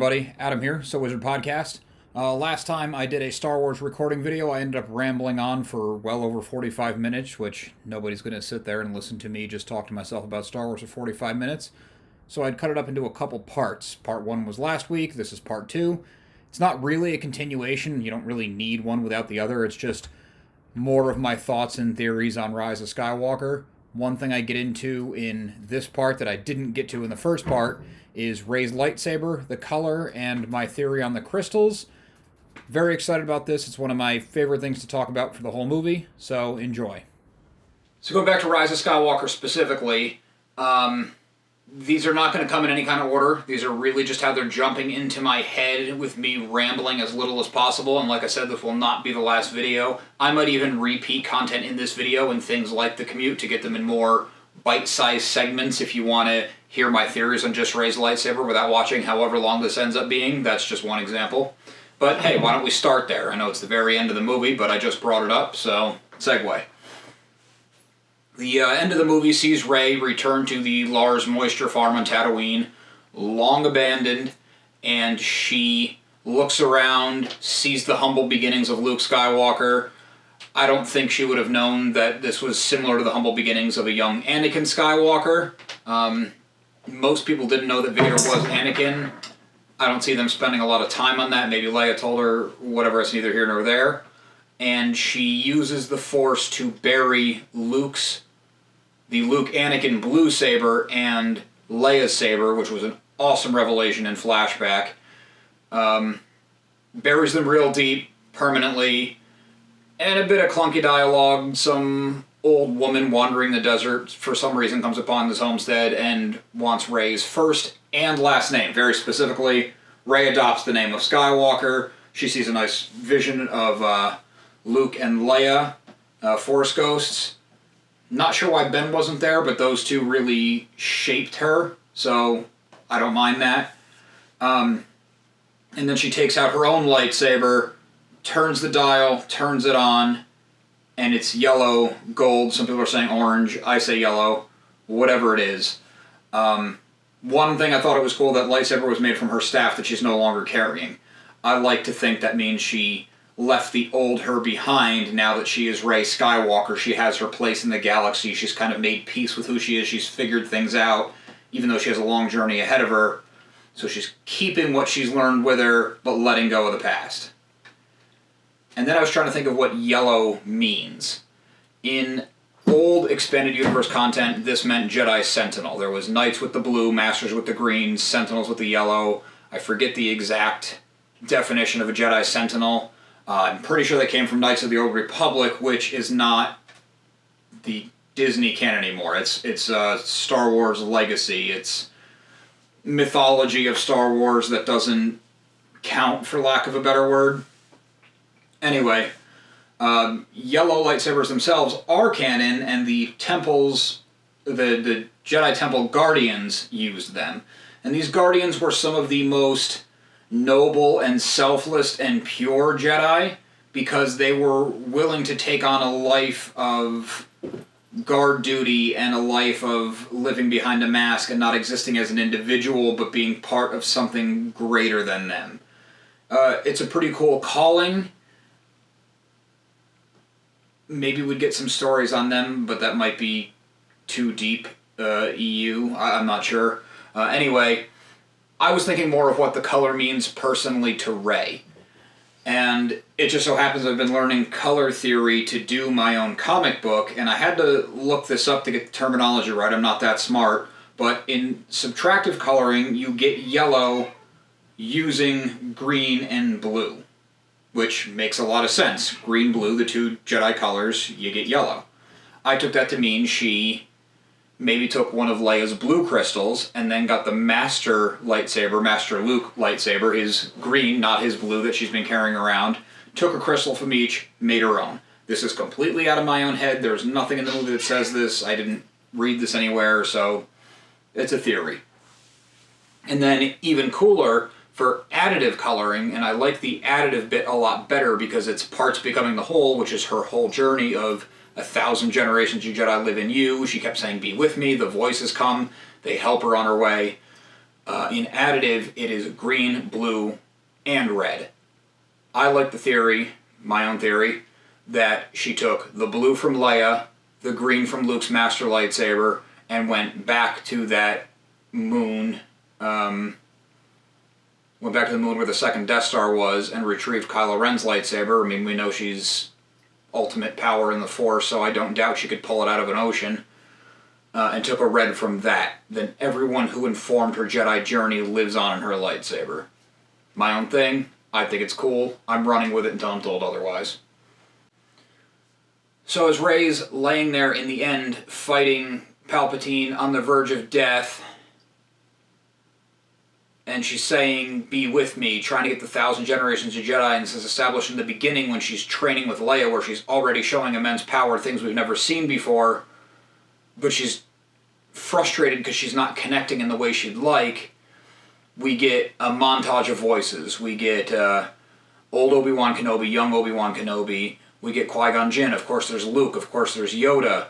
everybody, Adam here, So Wizard Podcast. Last time I did a Star Wars recording video, I ended up rambling on for well over 45 minutes, which nobody's going to sit there and listen to me just talk to myself about Star Wars for 45 minutes. So I'd cut it up into a couple parts. Part 1 was last week, this is part 2. It's not really a continuation, you don't really need one without the other, it's just more of my thoughts and theories on Rise of Skywalker. One thing I get into in this part that I didn't get to in the first part is Rey's lightsaber, the color, and my theory on the crystals. Very excited about this. It's one of my favorite things to talk about for the whole movie, so enjoy. So going back to Rise of Skywalker specifically, these are not going to come in any kind of order. These are really just how they're jumping into my head with me rambling as little as possible, and like I said, this will not be the last video. I might even repeat content in this video and things like the commute to get them in more bite-sized segments if you want to hear my theories on just Rey's lightsaber without watching however long this ends up being. That's just one example. But hey, why don't we start there? I know it's the very end of the movie, but I just brought it up, so segue. The end of the movie sees Rey return to the Lars Moisture farm on Tatooine, long abandoned, and she looks around, sees the humble beginnings of Luke Skywalker. I don't think she would have known that this was similar to the humble beginnings of a young Anakin Skywalker. Most people didn't know that Vader was Anakin. I don't see them spending a lot of time on that. Maybe Leia told her, whatever, it's neither here nor there. And she uses the Force to bury the Luke Anakin blue saber and Leia's saber, which was an awesome revelation in flashback. Buries them real deep, permanently, and a bit of clunky dialogue. Some old woman wandering the desert for some reason comes upon this homestead and wants Rey's first and last name. Very specifically, Rey adopts the name of Skywalker. She sees a nice vision of Luke and Leia, Force ghosts. Not sure why Ben wasn't there, but those two really shaped her, so I don't mind that. And then she takes out her own lightsaber, turns the dial, turns it on, and it's yellow, gold, some people are saying orange, I say yellow, whatever it is. One thing I thought it was cool, that lightsaber was made from her staff that she's no longer carrying. I like to think that means she left the old her behind. Now that she is Rey Skywalker, she has her place in the galaxy, she's kind of made peace with who she is, she's figured things out, even though she has a long journey ahead of her. So she's keeping what she's learned with her, but letting go of the past. And then I was trying to think of what yellow means. In old expanded universe content, this meant Jedi Sentinel. There was Knights with the blue, Masters with the green, Sentinels with the yellow. I forget the exact definition of a Jedi Sentinel. I'm pretty sure they came from Knights of the Old Republic, which is not the Disney canon anymore. It's Star Wars legacy. It's mythology of Star Wars that doesn't count, for lack of a better word. Anyway, yellow lightsabers themselves are canon, and the temples, the Jedi Temple Guardians used them. And these Guardians were some of the most noble and selfless and pure Jedi, because they were willing to take on a life of guard duty and a life of living behind a mask and not existing as an individual but being part of something greater than them. It's a pretty cool calling. Maybe we'd get some stories on them, but that might be too deep, EU, I'm not sure. Anyway, I was thinking more of what the color means personally to Rey. And it just so happens I've been learning color theory to do my own comic book, and I had to look this up to get the terminology right. I'm not that smart. But in subtractive coloring, you get yellow using green and blue, which makes a lot of sense. Green, blue, the two Jedi colors, you get yellow. I took that to mean she maybe took one of Leia's blue crystals and then got the Master lightsaber, Master Luke lightsaber, his green, not his blue that she's been carrying around, took a crystal from each, made her own. This is completely out of my own head. There's nothing in the movie that says this. I didn't read this anywhere, so it's a theory. And then, even cooler, for additive coloring, and I like the additive bit a lot better because it's parts becoming the whole, which is her whole journey of 1,000 generations you Jedi live in you. She kept saying, be with me, the voices come, they help her on her way. In additive, it is green, blue, and red. I like the theory, my own theory, that she took the blue from Leia, the green from Luke's master lightsaber, and went back to that moon, went back to the moon where the second Death Star was, and retrieved Kylo Ren's lightsaber. I mean, we know she's ultimate power in the Force, so I don't doubt she could pull it out of an ocean. And took a red from that. Then everyone who informed her Jedi journey lives on in her lightsaber. My own thing, I think it's cool. I'm running with it until I'm told otherwise. So as Rey's laying there in the end, fighting Palpatine on the verge of death, and she's saying, "Be with me," trying to get the 1,000 generations of Jedi, and this is established in the beginning when she's training with Leia, where she's already showing immense power, things we've never seen before, but she's frustrated because she's not connecting in the way she'd like. We get a montage of voices. We get old Obi-Wan Kenobi, young Obi-Wan Kenobi. We get Qui-Gon Jinn. Of course there's Luke. Of course there's Yoda.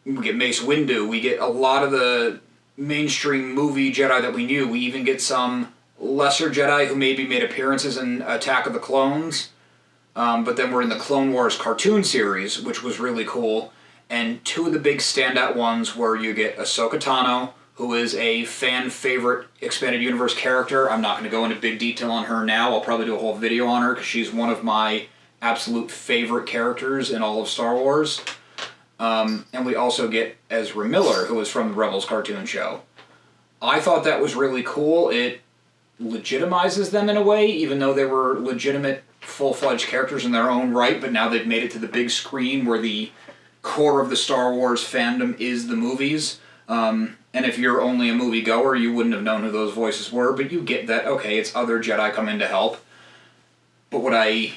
We get Mace Windu. We get a lot of the mainstream movie Jedi that we knew. We even get some lesser Jedi who maybe made appearances in Attack of the Clones. But then we're in the Clone Wars cartoon series, which was really cool. And two of the big standout ones were you get Ahsoka Tano, who is a fan-favorite Expanded Universe character. I'm not going to go into big detail on her now. I'll probably do a whole video on her because she's one of my absolute favorite characters in all of Star Wars. And we also get Ezra Miller, who is from the Rebels cartoon show. I thought that was really cool. It legitimizes them in a way, even though they were legitimate, full-fledged characters in their own right, but now they've made it to the big screen where the core of the Star Wars fandom is the movies. And if you're only a moviegoer, you wouldn't have known who those voices were, but you get that, okay, it's other Jedi come in to help. But what I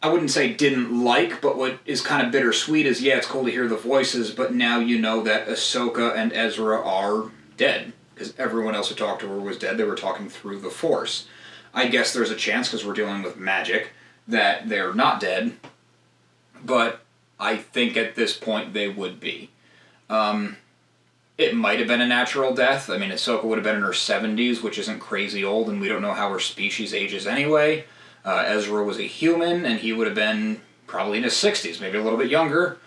wouldn't say didn't like, but what is kind of bittersweet is, yeah, it's cool to hear the voices, but now you know that Ahsoka and Ezra are dead, because everyone else who talked to her was dead. They were talking through the Force. I guess there's a chance, because we're dealing with magic, that they're not dead, but I think at this point they would be. It might have been a natural death. I mean, Ahsoka would have been in her 70s, which isn't crazy old, and we don't know how her species ages anyway. Ezra was a human, and he would have been probably in his 60s, maybe a little bit younger.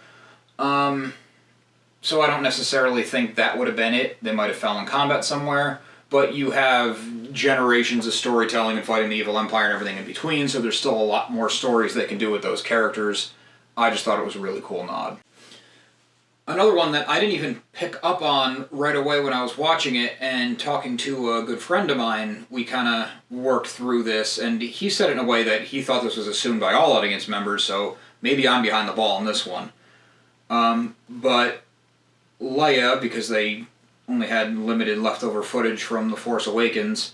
So I don't necessarily think that would have been it. They might have fell in combat somewhere. But you have generations of storytelling and fighting the evil empire and everything in between, so there's still a lot more stories they can do with those characters. I just thought it was a really cool nod. Another one that I didn't even pick up on right away when I was watching it, and talking to a good friend of mine, we kind of worked through this, and he said it in a way that he thought this was assumed by all audience members, so maybe I'm behind the ball on this one. But Leia, because they only had limited leftover footage from The Force Awakens,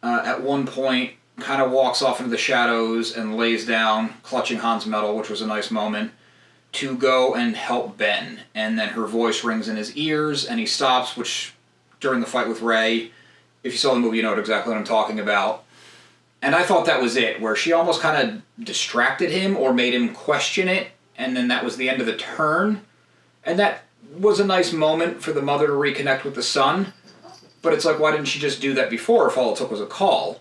at one point kind of walks off into the shadows and lays down, clutching Han's medal, which was a nice moment, to go and help Ben. And then her voice rings in his ears, and he stops, which, during the fight with Rey, if you saw the movie, you know exactly what I'm talking about. And I thought that was it, where she almost kind of distracted him, or made him question it, and then that was the end of the turn. And that was a nice moment for the mother to reconnect with the son, but it's like, why didn't she just do that before if all it took was a call?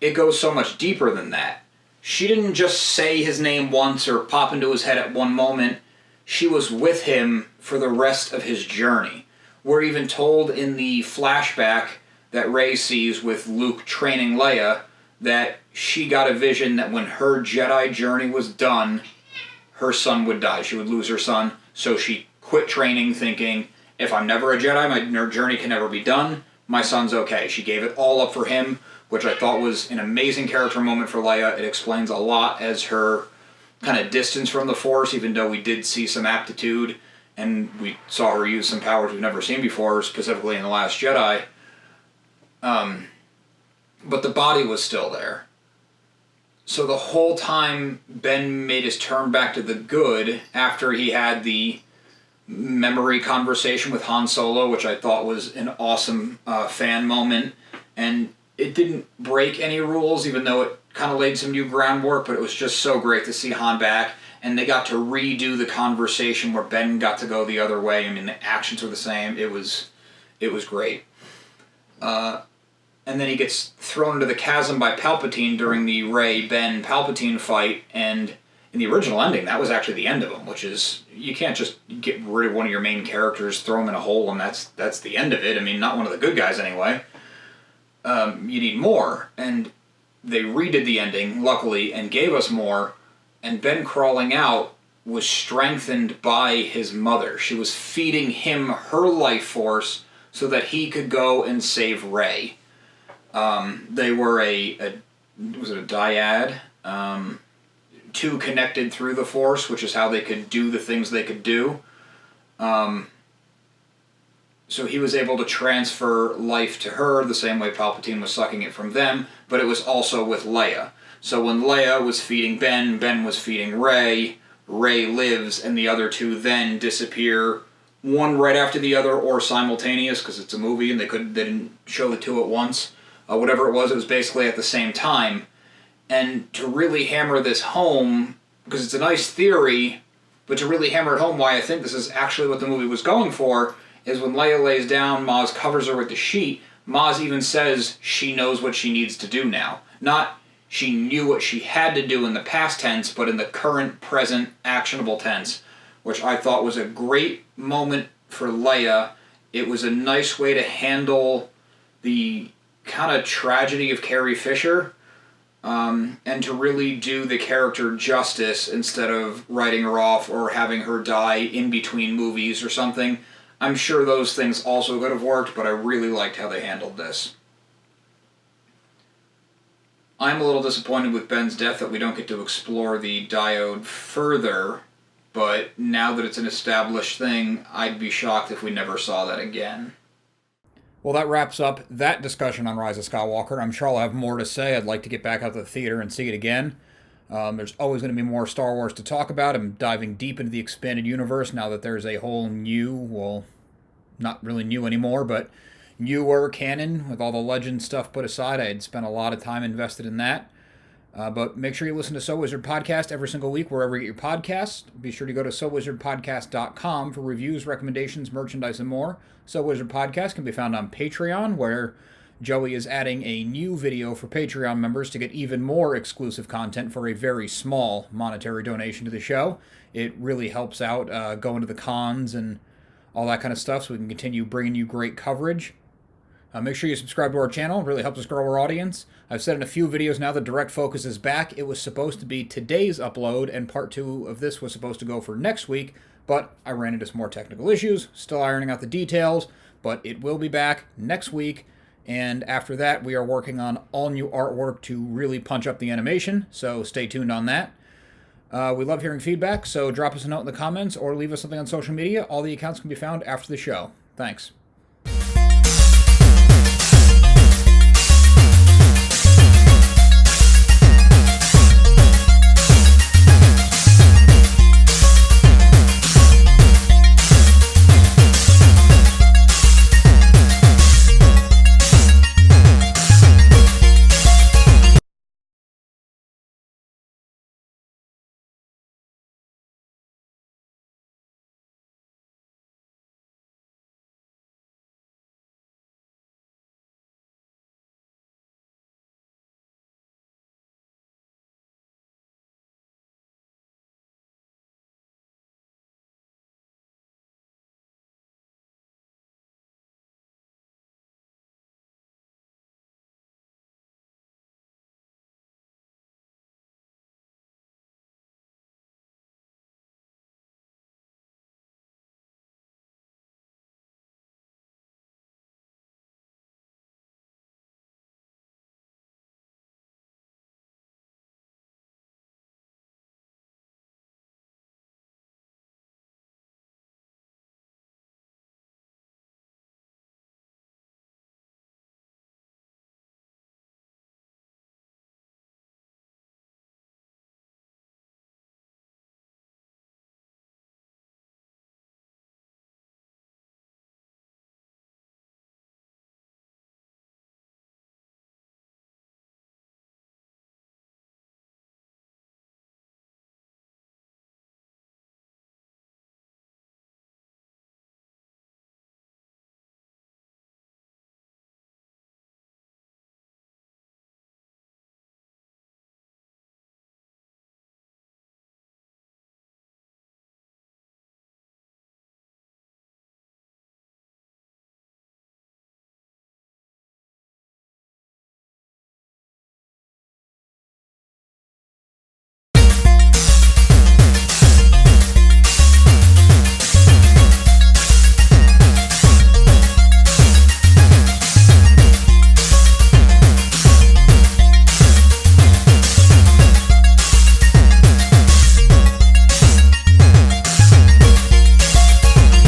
It goes so much deeper than that. She didn't just say his name once or pop into his head at one moment. She was with him for the rest of his journey. We're even told in the flashback that Rey sees with Luke training Leia that she got a vision that when her Jedi journey was done, her son would die. She would lose her son, so she quit training thinking, if I'm never a Jedi, my journey can never be done, my son's okay. She gave it all up for him, which I thought was an amazing character moment for Leia. It explains a lot as her kind of distance from the Force, even though we did see some aptitude, and we saw her use some powers we've never seen before, specifically in The Last Jedi. But the body was still there. So the whole time Ben made his turn back to the good, after he had the memory conversation with Han Solo, which I thought was an awesome fan moment, and it didn't break any rules, even though it kind of laid some new groundwork, but it was just so great to see Han back, and they got to redo the conversation where Ben got to go the other way. I mean, the actions were the same. It was great. And then he gets thrown into the chasm by Palpatine during the Rey-Ben Palpatine fight, and in the original ending, that was actually the end of him, which is, you can't just get rid of one of your main characters, throw him in a hole, and that's the end of it. I mean, not one of the good guys anyway. You need more, and they redid the ending, luckily, and gave us more, and Ben crawling out was strengthened by his mother. She was feeding him her life force so that he could go and save Rey. They were was it a dyad? Two connected through the Force, which is how they could do the things they could do. So he was able to transfer life to her the same way Palpatine was sucking it from them, but it was also with Leia. So when Leia was feeding Ben, Ben was feeding Rey, Rey lives, and the other two then disappear, one right after the other or simultaneous, because it's a movie and they didn't show the two at once. Whatever it was basically at the same time. And to really hammer this home, because it's a nice theory, but to really hammer it home why I think this is actually what the movie was going for, is when Leia lays down, Maz covers her with the sheet, Maz even says she knows what she needs to do now. Not she knew what she had to do in the past tense, but in the current, present, actionable tense, which I thought was a great moment for Leia. It was a nice way to handle the kind of tragedy of Carrie Fisher, and to really do the character justice instead of writing her off or having her die in between movies or something. I'm sure those things also could have worked, but I really liked how they handled this. I'm a little disappointed with Ben's death that we don't get to explore the diode further, but now that it's an established thing, I'd be shocked if we never saw that again. Well, that wraps up that discussion on Rise of Skywalker. I'm sure I'll have more to say. I'd like to get back out to the theater and see it again. There's always going to be more Star Wars to talk about. I'm diving deep into the expanded universe now that there's a whole new, well, not really new anymore, but newer canon with all the legend stuff put aside. I had spent a lot of time invested in that. But make sure you listen to So Wizard Podcast every single week wherever you get your podcasts. Be sure to go to SoWizardPodcast.com for reviews, recommendations, merchandise, and more. So Wizard Podcast can be found on Patreon, where Joey is adding a new video for Patreon members to get even more exclusive content for a very small monetary donation to the show. It really helps out going to the cons and all that kind of stuff so we can continue bringing you great coverage. Make sure you subscribe to our channel. It really helps us grow our audience. I've said in a few videos now that Direct Focus is back. It was supposed to be today's upload, and part 2 of this was supposed to go for next week, but I ran into some more technical issues. Still ironing out the details, but it will be back next week. And after that, we are working on all new artwork to really punch up the animation, so stay tuned on that. We love hearing feedback, so drop us a note in the comments or leave us something on social media. All the accounts can be found after the show. Thanks.